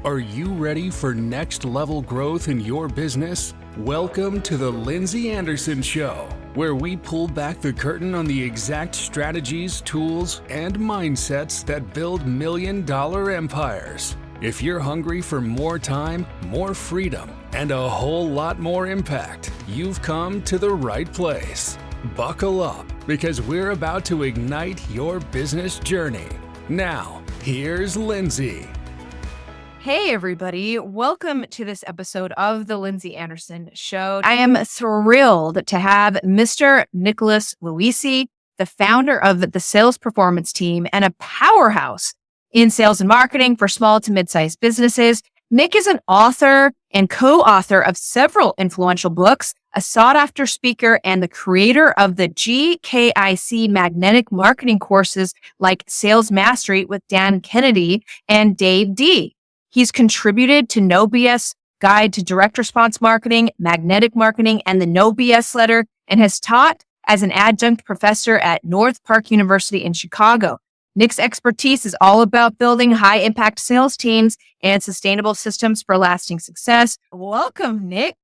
Are you ready for next level growth in your business? Welcome to the Lindsey Anderson Show, where we pull back the curtain on the exact strategies, tools, and mindsets that build million-dollar empires. If you're hungry for more time, more freedom, and a whole lot more impact, you've come to the right place. Buckle up, because we're about to ignite your business journey. Now, here's Lindsey. Hey, everybody. Welcome to this episode of the Lindsey Anderson Show. I am thrilled to have Mr. Nick Loise, the founder of the Sales Performance Team and a powerhouse in sales and marketing for small to mid-sized businesses. Nick is an author and co-author of several influential books, a sought-after speaker, and the creator of the GKIC Magnetic Marketing courses like Sales Mastery with Dan Kennedy and Dave D. He's contributed to No B.S. Guide to Direct Response Marketing, Magnetic Marketing, and the No B.S. Letter, and has taught as an adjunct professor at North Park University in Chicago. Nick's expertise is all about building high-impact sales teams and sustainable systems for lasting success. Welcome, Nick.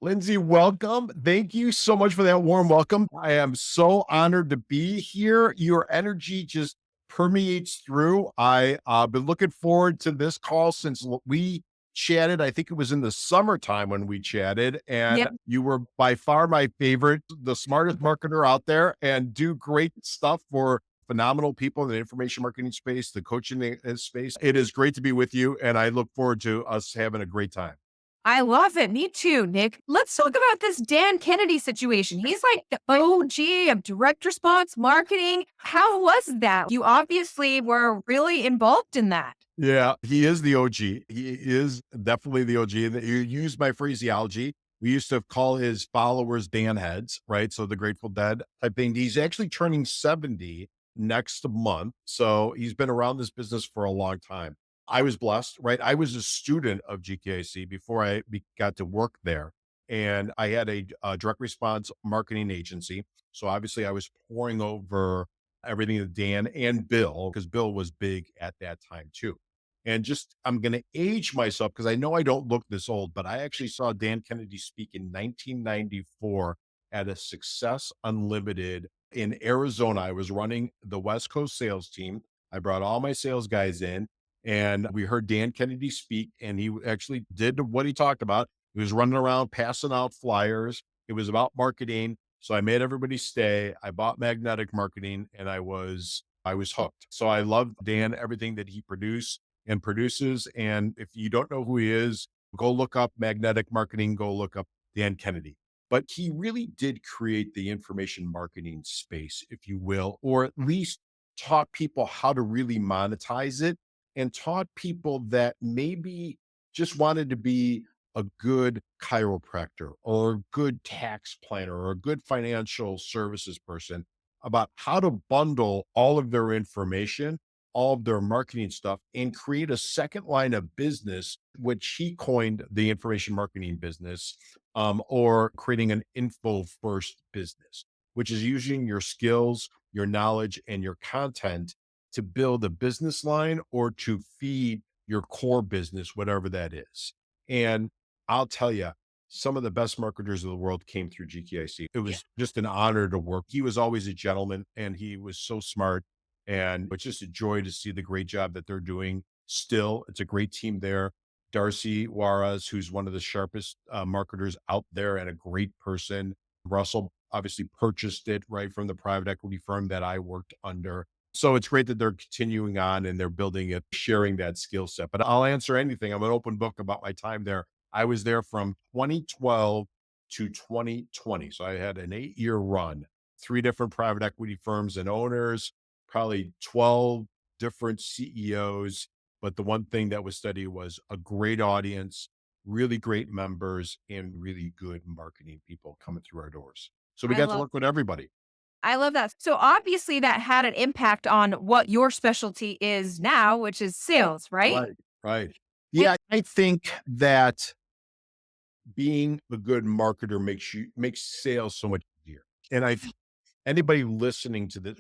Lindsey, welcome. Thank you so much for that warm welcome. I am so honored to be here. Your energy just permeates through. I've been looking forward to this call since we chatted. I think it was in the summertime when we chatted, and Yep. You were by far my favorite, the smartest marketer out there, and do great stuff for phenomenal people in the information marketing space, the coaching space. It is great to be with you, and I look forward to us having a great time. I love it. Me too, Nick. Let's talk about this Dan Kennedy situation. He's like the OG of direct response marketing. How was that? You obviously were really involved in that. Yeah, he is the OG. He is definitely the OG. And you use my phraseology. We used to call his followers Dan heads, right? So the Grateful Dead type thing. He's actually turning 70 next month. So he's been around this business for a long time. I was blessed, right? I was a student of GKIC before I got to work there. And I had a direct response marketing agency. So obviously I was pouring over everything that Dan and Bill, because Bill was big at that time too. And just, I'm going to age myself because I know I don't look this old, but I actually saw Dan Kennedy speak in 1994 at a Success Unlimited in Arizona. I was running the West Coast sales team. I brought all my sales guys in and we heard Dan Kennedy speak, and he actually did what he talked about. He was running around passing out flyers. It was about marketing. So I made everybody stay. I bought Magnetic Marketing, and I was hooked. So I love Dan, everything that he produces. And if you don't know who he is, go look up Magnetic Marketing, go look up Dan Kennedy. But he really did create the information marketing space, if you will, or at least taught people how to really monetize it, and taught people that maybe just wanted to be a good chiropractor or a good tax planner or a good financial services person about how to bundle all of their information, all of their marketing stuff, and create a second line of business, which he coined the information marketing business, or creating an info first business, which is using your skills, your knowledge, and your content to build a business line or to feed your core business, whatever that is. And I'll tell you, some of the best marketers of the world came through GKIC. It was just an honor to work. He was always a gentleman and he was so smart. And it's just a joy to see the great job that they're doing still. It's a great team there. Darcy Juarez, who's one of the sharpest marketers out there and a great person. Russell obviously purchased it right from the private equity firm that I worked under. So it's great that they're continuing on and they're building it, sharing that skill set. But I'll answer anything. I'm an open book about my time there. I was there from 2012 to 2020. So I had an 8-year run, 3 different private equity firms and owners, probably 12 different CEOs. But the one thing that was steady was a great audience, really great members, and really good marketing people coming through our doors. So we got to work with everybody. I love that. So obviously that had an impact on what your specialty is now, which is sales, right? Right. Right. Yeah. I think that being a good marketer makes sales so much easier. And anybody listening to this,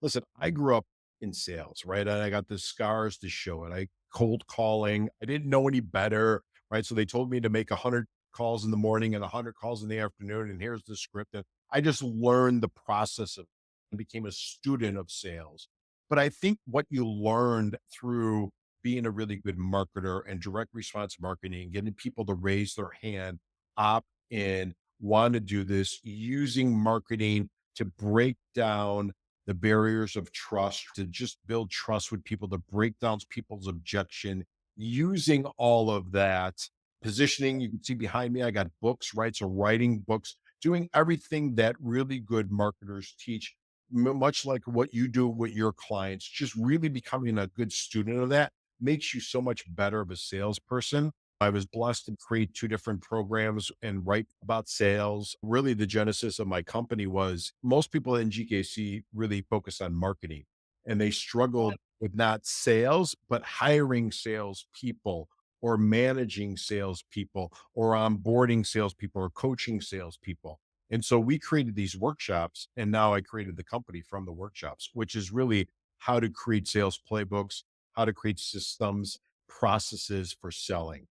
listen, I grew up in sales, right? And I got the scars to show it. I cold calling. I didn't know any better, right? So they told me to make 100 calls in the morning and 100 calls in the afternoon. And here's the script. And I just learned the process of and became a student of sales. But I think what you learned through being a really good marketer and direct response marketing, getting people to raise their hand, opt in, want to do this, using marketing to break down the barriers of trust, to just build trust with people, to break down people's objection, using all of that positioning. You can see behind me, I got books, right? So writing books, doing everything that really good marketers teach, much like what you do with your clients, just really becoming a good student of that makes you so much better of a salesperson. I was blessed to create two different programs and write about sales. Really, the genesis of my company was most people in GKC really focus on marketing and they struggled with not sales, but hiring salespeople or managing salespeople or onboarding salespeople or coaching salespeople. And so we created these workshops, and now I created the company from the workshops, which is really how to create sales playbooks, how to create systems, processes for selling.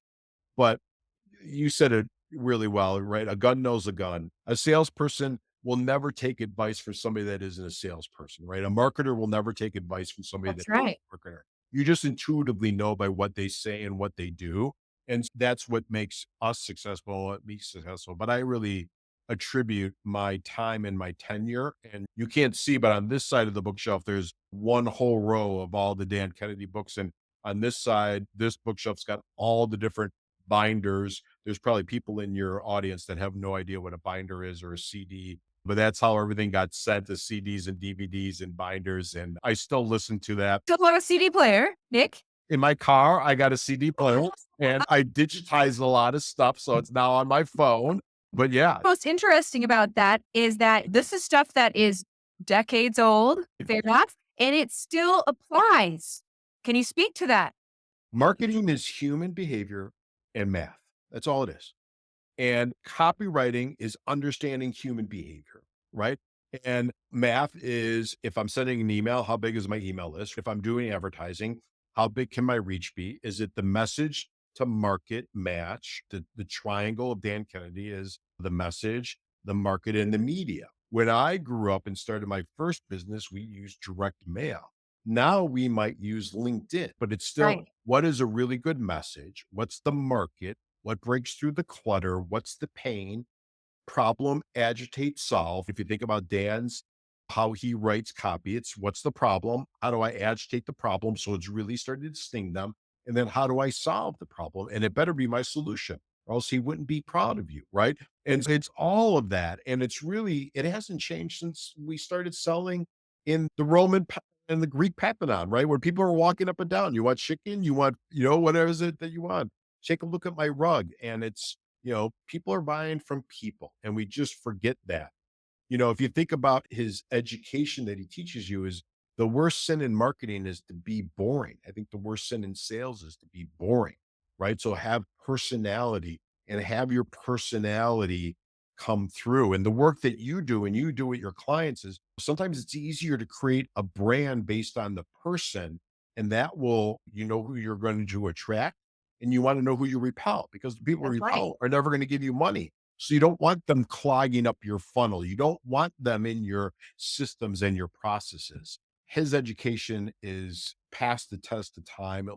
But you said it really well, right? A gun knows a gun. A salesperson will never take advice from somebody that isn't a salesperson, right? A marketer will never take advice from somebody that That's isn't right. a marketer. You just intuitively know by what they say and what they do. And that's what makes us successful, what me successful. But I really attribute my time and my tenure. And you can't see, but on this side of the bookshelf, there's one whole row of all the Dan Kennedy books. And on this side, this bookshelf's got all the different binders. There's probably people in your audience that have no idea what a binder is or a CD, but that's how everything got sent to CDs and DVDs and binders. And I still listen to that. Still have a CD player, Nick. In my car, I got a CD player and I digitized a lot of stuff. So it's now on my phone. But yeah, Most interesting about that is that this is stuff that is decades old, fair enough, and it still applies. Can you speak to that? marketing is human behavior and math. That's all it is. And copywriting is understanding human behavior, right? And math is if I'm sending an email, how big is my email list? If I'm doing advertising, how big can my reach be? Is it the message to market match? The triangle of Dan Kennedy is the message, the market, and the media. When I grew up and started my first business, we used direct mail. Now we might use LinkedIn, but it's still Right. what is a really good message? What's the market? What breaks through the clutter? What's the pain? Problem, agitate, solve. If you think about Dan's, how he writes copy, it's what's the problem? How do I agitate the problem so it's really starting to sting them? And then how do I solve the problem? And it better be my solution, or else he wouldn't be proud of you, right? And it's all of that. And it's really, it hasn't changed since we started selling in the and the Greek Pantheon, right? Where people are walking up and down. You want chicken, you want, whatever is it that you want. Take a look at my rug. And it's, people are buying from people and we just forget that. If you think about his education that he teaches you is the worst sin in marketing is to be boring. I think the worst sin in sales is to be boring, right? So have personality and have your personality come through. And the work that you do and you do with your clients is sometimes it's easier to create a brand based on the person. And that will, who you're going to attract and you want to know who you repel because the people who That's right. repel are never going to give you money. So you don't want them clogging up your funnel. You don't want them in your systems and your processes. His education is past the test of time. It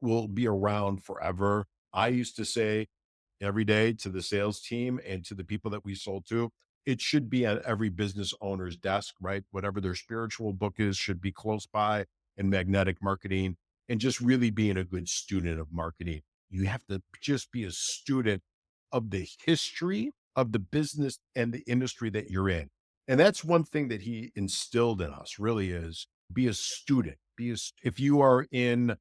will be around forever. I used to say every day to the sales team and to the people that we sold to, it should be at every business owner's desk, right? Whatever their spiritual book is should be close by in magnetic marketing and just really being a good student of marketing. You have to just be a student of the history of the business and the industry that you're in. And that's one thing that he instilled in us really is be a student. If you are in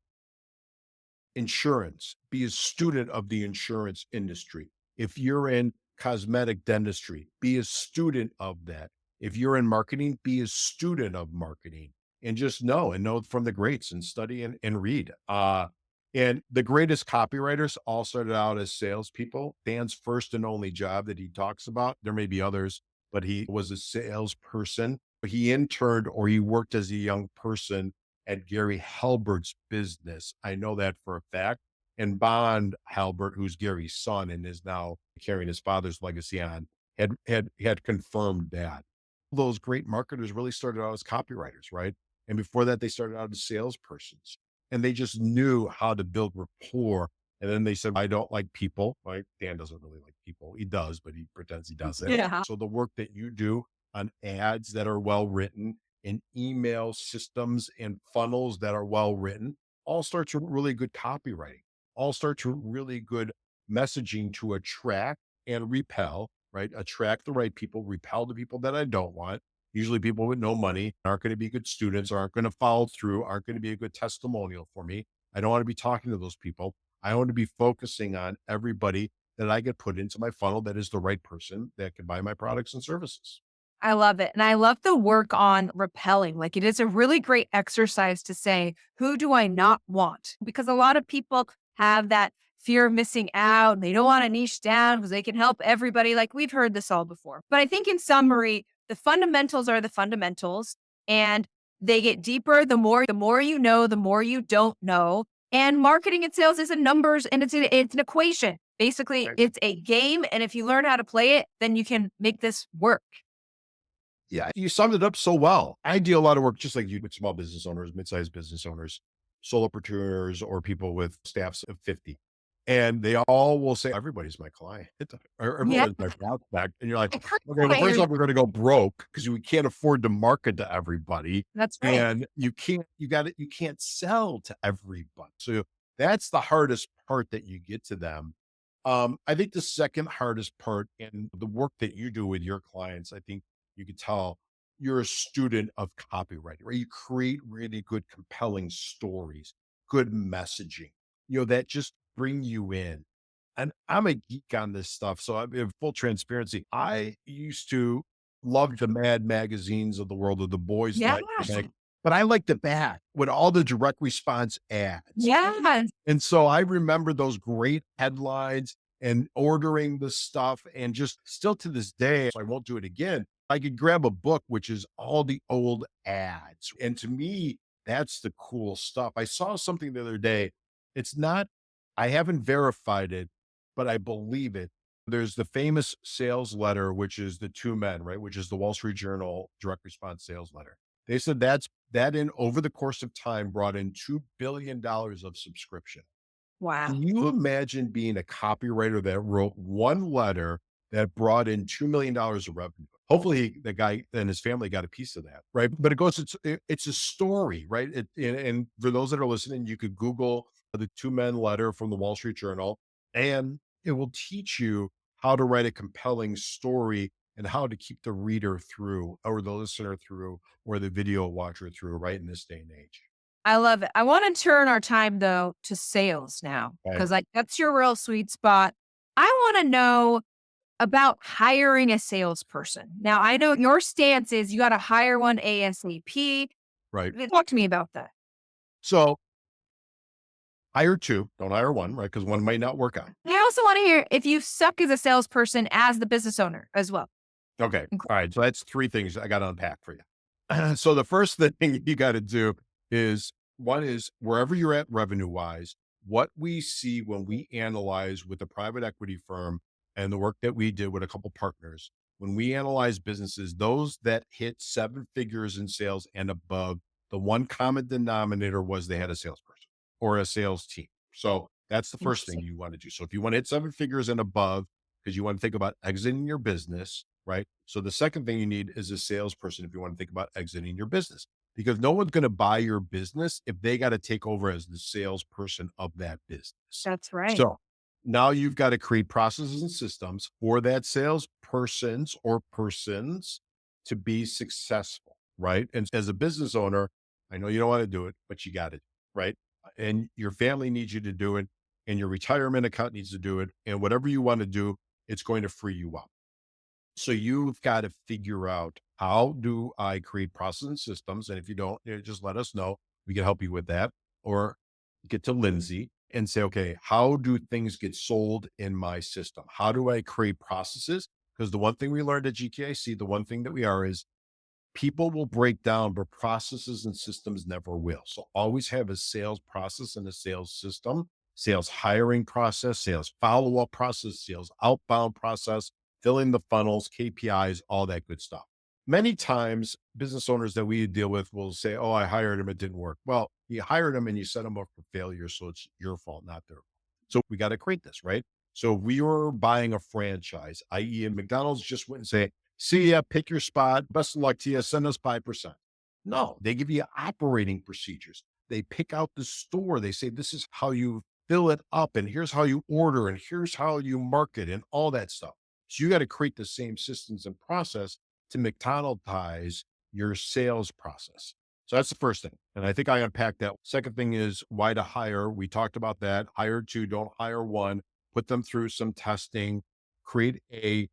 insurance, be a student of the insurance industry. If you're in cosmetic dentistry, be a student of that. If you're in marketing, be a student of marketing and just know from the greats and study and read. And the greatest copywriters all started out as salespeople. Dan's first and only job that he talks about, there may be others, but he was a salesperson. He interned or he worked as a young person at Gary Halbert's business. I know that for a fact. And Bond Halbert, who's Gary's son and is now carrying his father's legacy on, had confirmed that. Those great marketers really started out as copywriters, right? And before that, they started out as salespersons, and they just knew how to build rapport. And then they said, I don't like people, right? Dan doesn't really like people. He does, but he pretends he doesn't. Yeah. So the work that you do on ads that are well written, and email systems and funnels that are well written, all starts with really good copywriting, all starts with really good messaging to attract and repel, right? Attract the right people, repel the people that I don't want. Usually people with no money aren't going to be good students, aren't going to follow through, aren't going to be a good testimonial for me. I don't want to be talking to those people. I want to be focusing on everybody that I get put into my funnel that is the right person that can buy my products and services. I love it. And I love the work on repelling. Like it is a really great exercise to say, who do I not want? Because a lot of people have that fear of missing out. They don't want to niche down because they can help everybody. Like we've heard this all before. But I think in summary, the fundamentals are the fundamentals and they get deeper the more you know, the more you don't know. And marketing and sales is a numbers and it's an equation. Basically, Right. it's a game. And if you learn how to play it, then you can make this work. Yeah, you summed it up so well. I do a lot of work just like you with small business owners, mid-sized business owners, solopreneurs, or people with staffs of 50. And they all will say, everybody's my client or Yeah. everybody's my prospect. And you're like, I heard okay, well, first that. off, we're going to go broke because we can't afford to market to everybody. That's right. And you can't sell to everybody. So that's the hardest part that you get to them. I think the second hardest part in the work that you do with your clients, I think you could tell you're a student of copywriting, right? You create really good, compelling stories, good messaging, that just bring you in. And I'm a geek on this stuff. So I'm in full transparency. I used to love the Mad magazines of the world, of the boys Yeah. like but I like the back with all the direct response ads. Yeah. And so I remember those great headlines and ordering the stuff, and just still to this day, so I won't do it again. I could grab a book, which is all the old ads. And to me, that's the cool stuff. I saw something the other day. It's not, I haven't verified it, but I believe it. There's the famous sales letter, which is the two men, right? Which is the Wall Street Journal direct response sales letter. They said that in over the course of time brought in $2 billion of subscription. Wow. Can you imagine being a copywriter that wrote one letter that brought in $2 million of revenue? Hopefully the guy and his family got a piece of that, right? But it's a story, right? And for those that are listening, you could Google the two men letter from the Wall Street Journal, and it will teach you how to write a compelling story and how to keep the reader through, or the listener through, or the video watcher through, right, in this day and age. I love it. I want to turn our time though to sales now Okay. because like that's your real sweet spot. I want to know about hiring a salesperson. Now I know your stance is you got to hire one ASAP. Right. Talk to me about that. So hire two, don't hire one, right? Because one might not work out. I also want to hear if you suck as a salesperson as the business owner as well. Okay. All right. So that's three things I got to unpack for you. So the first thing you got to do is, one is wherever you're at revenue wise, what we see when we analyze with a private equity firm and the work that we did with a couple partners, when we analyze businesses, those that hit seven figures in sales and above, the one common denominator was they had a salesperson or a sales team. So that's the first thing Interesting. you want to do. So if you want to hit seven figures and above, because you want to think about exiting your business, right? So the second thing you need is a salesperson if you want to think about exiting your business, because no one's going to buy your business if they got to take over as the salesperson of that business. That's right. So now you've got to create processes and systems for that salespersons or persons to be successful, right? And as a business owner, I know you don't want to do it, but you got it, right? And your family needs you to do it, and your retirement account needs to do it, and whatever you want to do, it's going to free you up. So you've got to figure out, how do I create processes and systems? And if you don't, just let us know. We can help you with that, or get to Lindsay and say, okay, how do things get sold in my system? How do I create processes? Because the one thing we learned at GKIC, the one thing that we are is People will break down, but processes and systems never will. So always have a sales process and a sales system, sales hiring process, sales follow-up process, sales outbound process, filling the funnels, KPIs, all that good stuff. Many times business owners that we deal with will say, oh, I hired him, it didn't work. Well, you hired him and you set him up for failure. So it's your fault, not their fault. So we got to create this, right? So if we were buying a franchise, i.e. McDonald's just wouldn't say, see ya, pick your spot. Best of luck to you. Send us 5%. No, they give you operating procedures. They pick out the store. They say, this is how you fill it up, and here's how you order, and here's how you market, and all that stuff. So you got to create the same systems and process to McDonaldize your sales process. So that's the first thing. And I think I unpacked that. Second thing is why to hire. We talked about that. Hire two, don't hire one. Put them through some testing, create a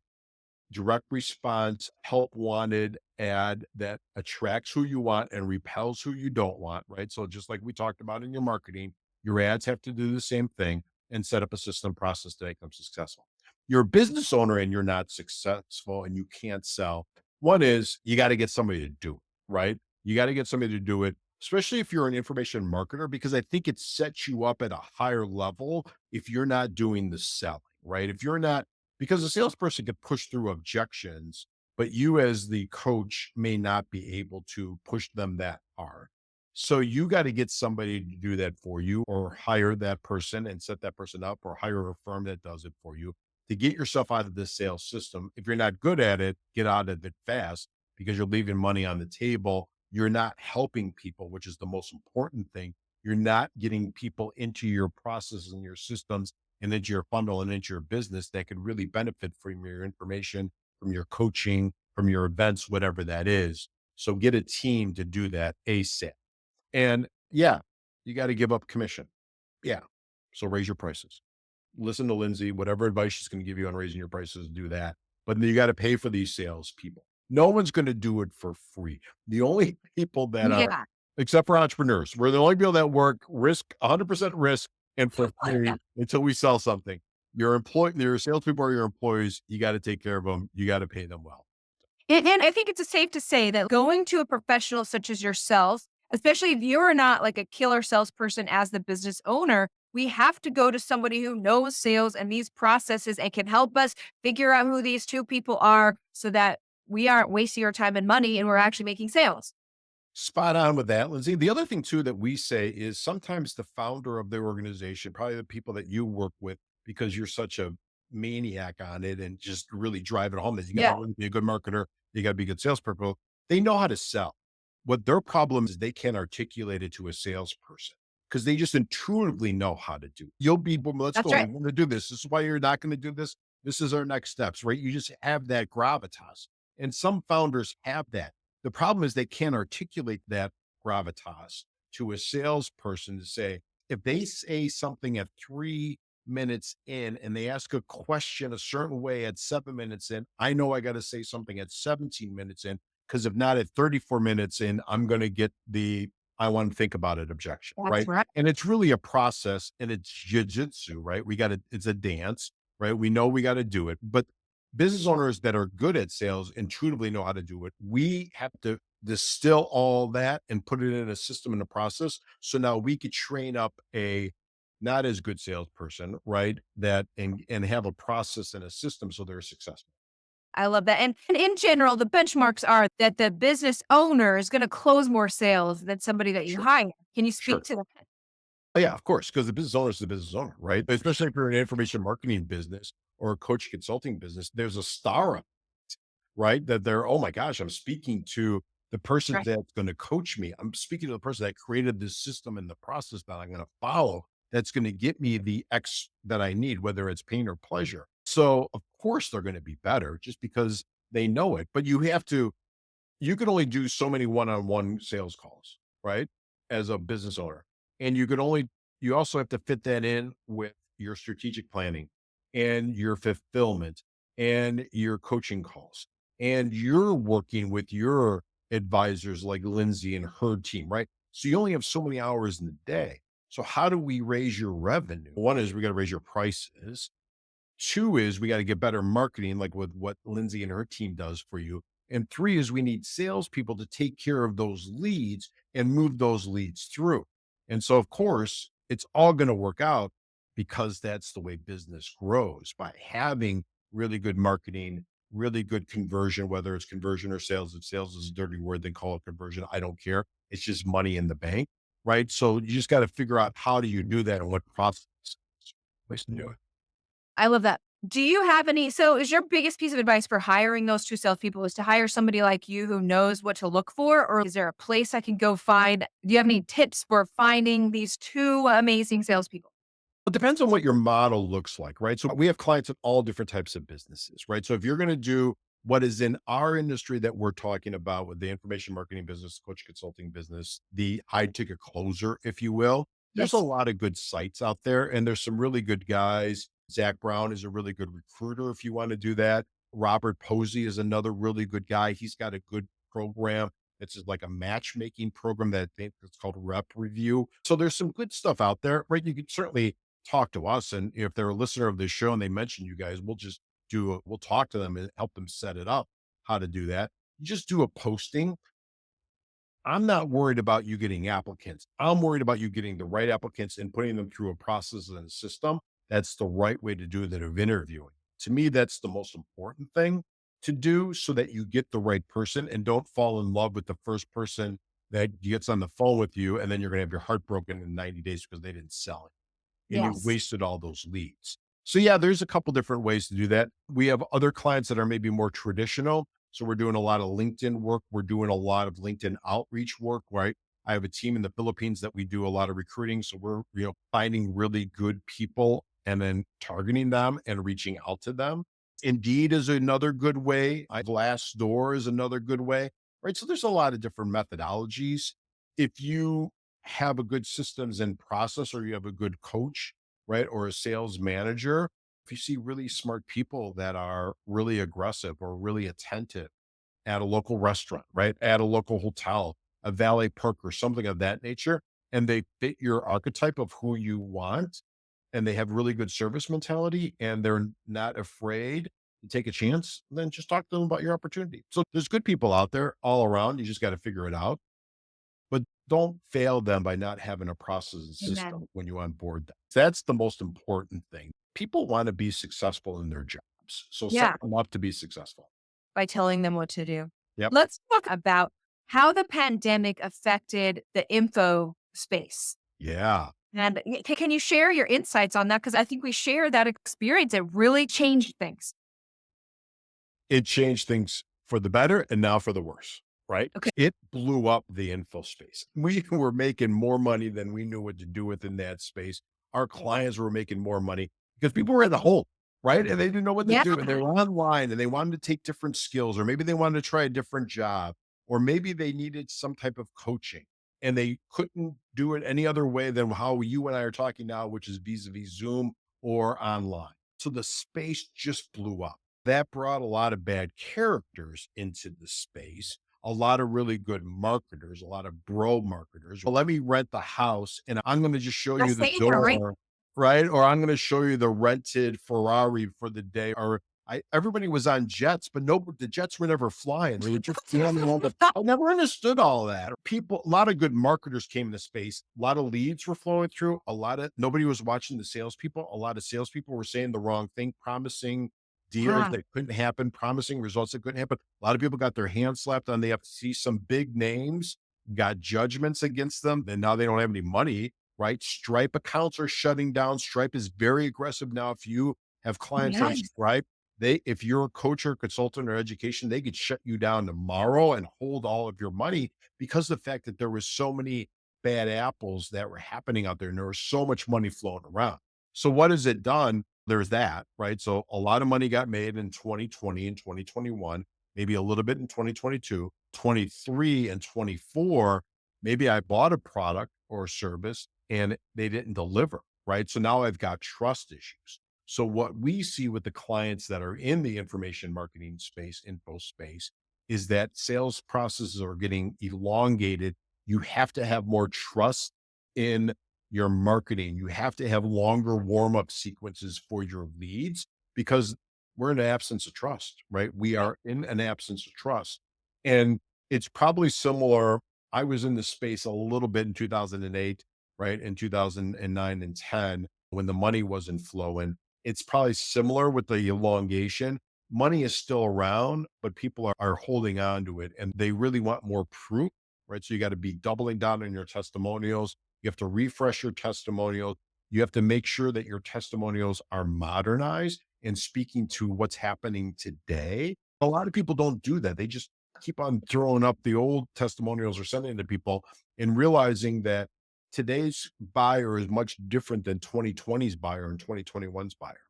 direct response, help wanted ad that attracts who you want and repels who you don't want, right? So just like we talked about in your marketing, your ads have to do the same thing and set up a system process to make them successful. You're a business owner and you're not successful and you can't sell. One is you got to get somebody to do it, right? You got to get somebody to do it, especially if you're an information marketer, because I think it sets you up at a higher level if you're not doing the selling, right? If you're not, because a salesperson can push through objections, but you as the coach may not be able to push them that hard. So you got to get somebody to do that for you, or hire that person and set that person up, or hire a firm that does it for you to get yourself out of this sales system. If you're not good at it, get out of it fast, because you're leaving money on the table. You're not helping people, which is the most important thing. You're not getting people into your processes and your systems and into your funnel and into your business that could really benefit from your information, from your coaching, from your events, whatever that is. So get a team to do that ASAP. And yeah, you got to give up commission. Yeah. So raise your prices. Listen to Lindsay, whatever advice she's going to give you on raising your prices, do that. But you got to pay for these salespeople. No one's going to do it for free. The only people that are, Yeah. except for entrepreneurs, we're the only people that work risk 100% risk and for free until we sell something. Your salespeople are your employees. You got to take care of them. You got to pay them well. And I think it's safe to say that going to a professional such as yourself, especially if you're not like a killer salesperson as the business owner, we have to go to somebody who knows sales and these processes and can help us figure out who these two people are so that we aren't wasting our time and money and we're actually making sales. Spot on with that, Lindsay. The other thing too that we say is sometimes the founder of the organization, probably the people that you work with, because you're such a maniac on it and just really drive it home that you got Yeah. to be a good marketer, you got to be a good salesperson. They know how to sell. What their problem is, they can't articulate it to a salesperson because they just intuitively know how to do it. You'll be, "Well, let's That's go. right. We're going to do this. This is why you're not going to do this. This is our next steps," right? You just have that gravitas. And some founders have that. The problem is they can't articulate that gravitas to a salesperson to say, if they say something at 3 minutes in and they ask a question a certain way at 7 minutes in, I know I got to say something at 17 minutes in, because if not at 34 minutes in, I'm going to get the I want to think about it objection, That's right? right. And it's really a process and it's jujitsu, right? It's a dance, right? We know we got to do it, but business owners that are good at sales intuitively know how to do it. We have to distill all that and put it in a system and a process. So now we could train up a not as good salesperson, right? That and have a process and a system so they're successful. I love that. And in general, the benchmarks are that the business owner is going to close more sales than somebody that you Sure. hire. Can you speak Sure. to that? Oh, yeah, of course, because the business owner is the business owner, right? Especially if you're an information marketing business or a coach consulting business, there's a star up, right? That they're, oh my gosh, I'm speaking to the person Right. that's going to coach me. I'm speaking to the person that created this system and the process that I'm going to follow that's going to get me the X that I need, whether it's pain or pleasure. So, of course, they're going to be better just because they know it. But you can only do so many one-on-one sales calls, right? As a business owner. And you also have to fit that in with your strategic planning and your fulfillment and your coaching calls. And you're working with your advisors like Lindsay and her team, right? So you only have so many hours in the day. So how do we raise your revenue? One is we got to raise your prices. Two is we got to get better marketing, like with what Lindsay and her team does for you. And three is we need salespeople to take care of those leads and move those leads through. And so, of course, it's all going to work out because that's the way business grows, by having really good marketing, really good conversion, whether it's conversion or sales. If sales is a dirty word, then call it conversion. I don't care. It's just money in the bank, right? So you just got to figure out how do you do that and what process place to do it. I love that. Do you have so is your biggest piece of advice for hiring those two salespeople is to hire somebody like you who knows what to look for? Or is there a place I can go find? Do you have any tips for finding these two amazing salespeople? It depends on what your model looks like, right? So we have clients in all different types of businesses, right? So if you're going to do what is in our industry that we're talking about with the information marketing business, coach consulting business, the high ticket closer, if you will, there's a Yes. lot of good sites out there and there's some really good guys. Zach Brown is a really good recruiter if you want to do that. Robert Posey is another really good guy. He's got a good program. It's just like a matchmaking program that I think it's called Rep Review. So there's some good stuff out there, right? You can certainly talk to us. And if they're a listener of this show and they mention you guys, we'll talk to them and help them set it up, how to do that. You just do a posting. I'm not worried about you getting applicants. I'm worried about you getting the right applicants and putting them through a process and a system. That's the right way to do that of interviewing. To me, that's the most important thing to do so that you get the right person and don't fall in love with the first person that gets on the phone with you. And then you're going to have your heart broken in 90 days because they didn't sell it and you Yes. wasted all those leads. So yeah, there's a couple different ways to do that. We have other clients that are maybe more traditional. So we're doing a lot of LinkedIn work. We're doing a lot of LinkedIn outreach work, right? I have a team in the Philippines that we do a lot of recruiting. So we're, finding really good people and then targeting them and reaching out to them. Indeed is another good way. Glassdoor is another good way, right? So there's a lot of different methodologies. If you have a good systems and process, or you have a good coach, right? Or a sales manager, if you see really smart people that are really aggressive or really attentive at a local restaurant, right? At a local hotel, a valet park or something of that nature, and they fit your archetype of who you want, and they have really good service mentality and they're not afraid to take a chance, then just talk to them about your opportunity. So there's good people out there all around. You just got to figure it out. But don't fail them by not having a process and Amen. system when you onboard them. That's the most important thing. People want to be successful in their jobs. So set Yeah. them up to be successful. By telling them what to do. Yep. Let's talk about how the pandemic affected the info space. Yeah. And can you share your insights on that? Because I think we share that experience. It really changed things. It changed things for the better and now for the worse, right? Okay. It blew up the info space. We were making more money than we knew what to do within that space. Our clients were making more money because people were at the home, right? And they didn't know what to Yeah. do. And they were online and they wanted to take different skills, or maybe they wanted to try a different job, or maybe they needed some type of coaching and they couldn't do it any other way than how you and I are talking now, which is vis-a-vis Zoom or online. So the space just blew up. That brought a lot of bad characters into the space, a lot of really good marketers, a lot of bro marketers. Well, let me rent the house and I'm going to just show you That's the the right. door, right? Or I'm going to show you the rented Ferrari for the day. Or everybody was on jets, but the jets were never flying. They were just flying all the, I never understood all that. A lot of good marketers came into space. A lot of leads were flowing through. Nobody was watching the salespeople. A lot of salespeople were saying the wrong thing, promising deals Yeah. that couldn't happen, promising results that couldn't happen. A lot of people got their hands slapped on. They have to see some big names, got judgments against them, and now they don't have any money, right? Stripe accounts are shutting down. Stripe is very aggressive now. If you have clients on Yes. Stripe, if you're a coach or consultant or education, they could shut you down tomorrow and hold all of your money because of the fact that there was so many bad apples that were happening out there and there was so much money flowing around. So what has it done? There's that, right? So a lot of money got made in 2020 and 2021, maybe a little bit in 2022, 23 and 24. Maybe I bought a product or a service and they didn't deliver, right? So now I've got trust issues. So what we see with the clients that are in the information marketing space, info space, is that sales processes are getting elongated. You have to have more trust in your marketing. You have to have longer warm up sequences for your leads because we're in an absence of trust, right? We are in an absence of trust. And it's probably similar. I was in this space a little bit in 2008, right? In 2009 and 10, when the money wasn't flowing. It's probably similar with the elongation. Money is still around, but people are holding on to it and they really want more proof, right? So you got to be doubling down on your testimonials. You have to refresh your testimonials. You have to make sure that your testimonials are modernized and speaking to what's happening today. A lot of people don't do that. They just keep on throwing up the old testimonials or sending to people and realizing that today's buyer is much different than 2020's buyer and 2021's buyer.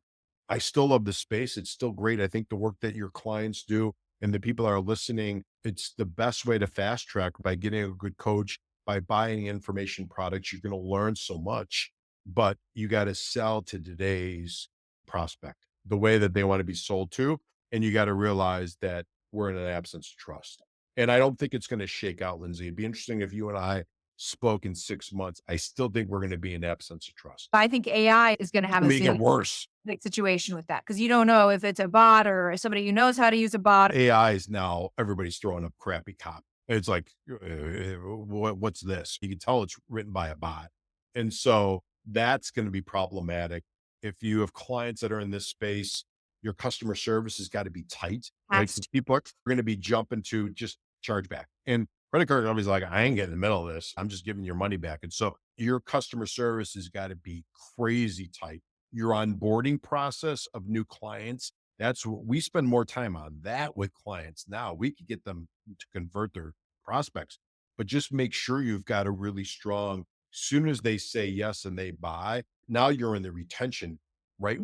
I still love the space. It's still great. I think the work that your clients do and the people that are listening, it's the best way to fast track by getting a good coach, by buying information products. You're going to learn so much, but you got to sell to today's prospect the way that they want to be sold to. And you got to realize that we're in an absence of trust. And I don't think it's going to shake out, Lindsey. It'd be interesting if you and I spoke in 6 months. I still think we're going to be in absence of trust. I think AI is going to have Make it worse. Situation with that, because you don't know if it's a bot or somebody who knows how to use a bot. AI is now, everybody's throwing up crappy copy. It's like, what's this? You can tell it's written by a bot. And so that's going to be problematic. If you have clients that are in this space, your customer service has got to be tight. Right? So people are going to be jumping to just charge back. And credit card companies like, I ain't getting in the middle of this. I'm just giving your money back. And so your customer service has got to be crazy tight. Your onboarding process of new clients, that's what we spend more time on that with clients. Now we could get them to convert their prospects, but just make sure you've got a really strong, soon as they say yes and they buy, now you're in the retention, right?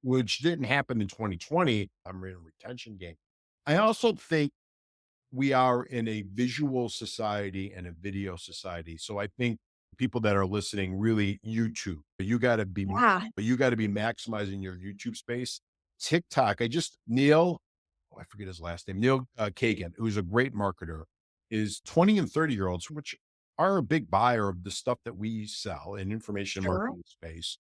Which didn't happen in 2020. I'm in a retention game. I also think we are in a visual society and a video society. So I think people that are listening, really YouTube, you got to be maximizing your YouTube space. TikTok, Neil, I forget his last name, Neil Kagan, who's a great marketer, is 20 and 30-year-olds, which are a big buyer of the stuff that we sell in information marketing space.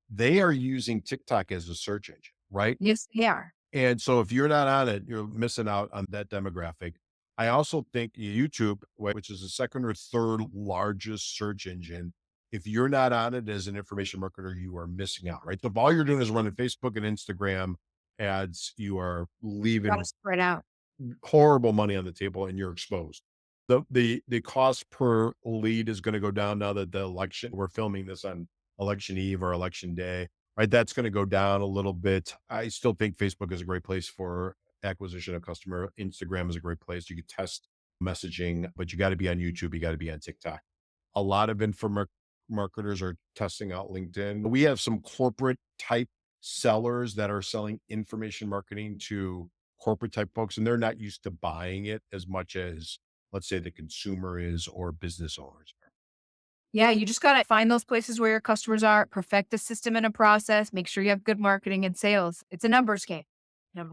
They are using TikTok as a search engine, right? Yes, they are. And so if you're not on it, you're missing out on that demographic. I also think YouTube, which is the second or third largest search engine, if you're not on it as an information marketer, you are missing out, right? So if all you're doing is running Facebook and Instagram ads, you are leaving spread out horrible money on the table and you're exposed. The cost per lead is going to go down now that the election, we're filming this on election eve or election day, right? That's going to go down a little bit. I still think Facebook is a great place for acquisition of customer. Instagram is a great place. You can test messaging, but you got to be on YouTube. You got to be on TikTok. A lot of marketers are testing out LinkedIn. We have some corporate type sellers that are selling information marketing to corporate type folks, and they're not used to buying it as much as, let's say, the consumer is or business owners are. Yeah, you just got to find those places where your customers are, perfect the system and a process, make sure you have good marketing and sales. It's a numbers game.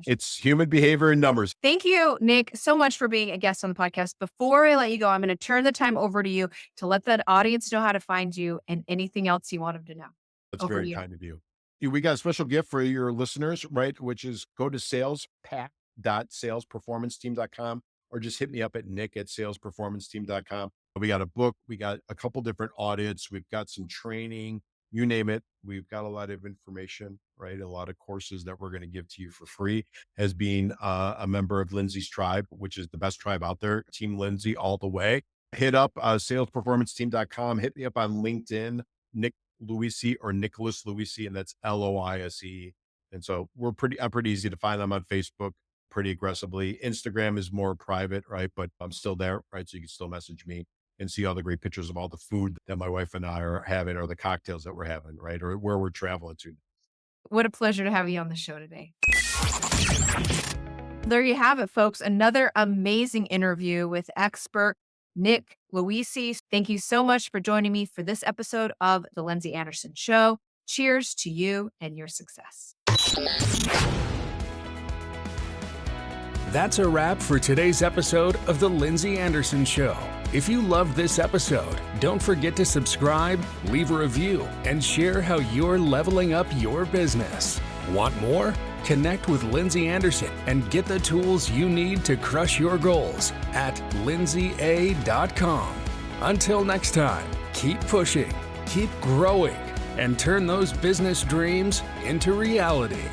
It's human behavior and numbers. Thank you, Nick, so much for being a guest on the podcast. Before I let you go, I'm going to turn the time over to you to let that audience know how to find you and anything else you want them to know. That's very kind of you. We got a special gift for your listeners, right? Which is go to salesperformanceteam.com or just hit me up at nick@salesperformanceteam.com. We got a book. We got a couple different audits. We've got some training, you name it. We've got a lot of information, right? A lot of courses that we're going to give to you for free as being a member of Lindsey's tribe, which is the best tribe out there. Team Lindsey all the way. Hit up salesperformanceteam.com. Hit me up on LinkedIn, Nick Loise or Nicholas Loise, and that's Loise. And so I'm pretty easy to find. I'm on Facebook pretty aggressively. Instagram is more private, right? But I'm still there, right? So you can still message me and see all the great pictures of all the food that my wife and I are having or the cocktails that we're having, right? Or where we're traveling to. What a pleasure to have you on the show today. There you have it, folks. Another amazing interview with expert Nick Loise. Thank you so much for joining me for this episode of The Lindsey Anderson Show. Cheers to you and your success. That's a wrap for today's episode of The Lindsey Anderson Show. If you loved this episode, don't forget to subscribe, leave a review, and share how you're leveling up your business. Want more? Connect with Lindsey Anderson and get the tools you need to crush your goals at lindseya.com. Until next time, keep pushing, keep growing, and turn those business dreams into reality.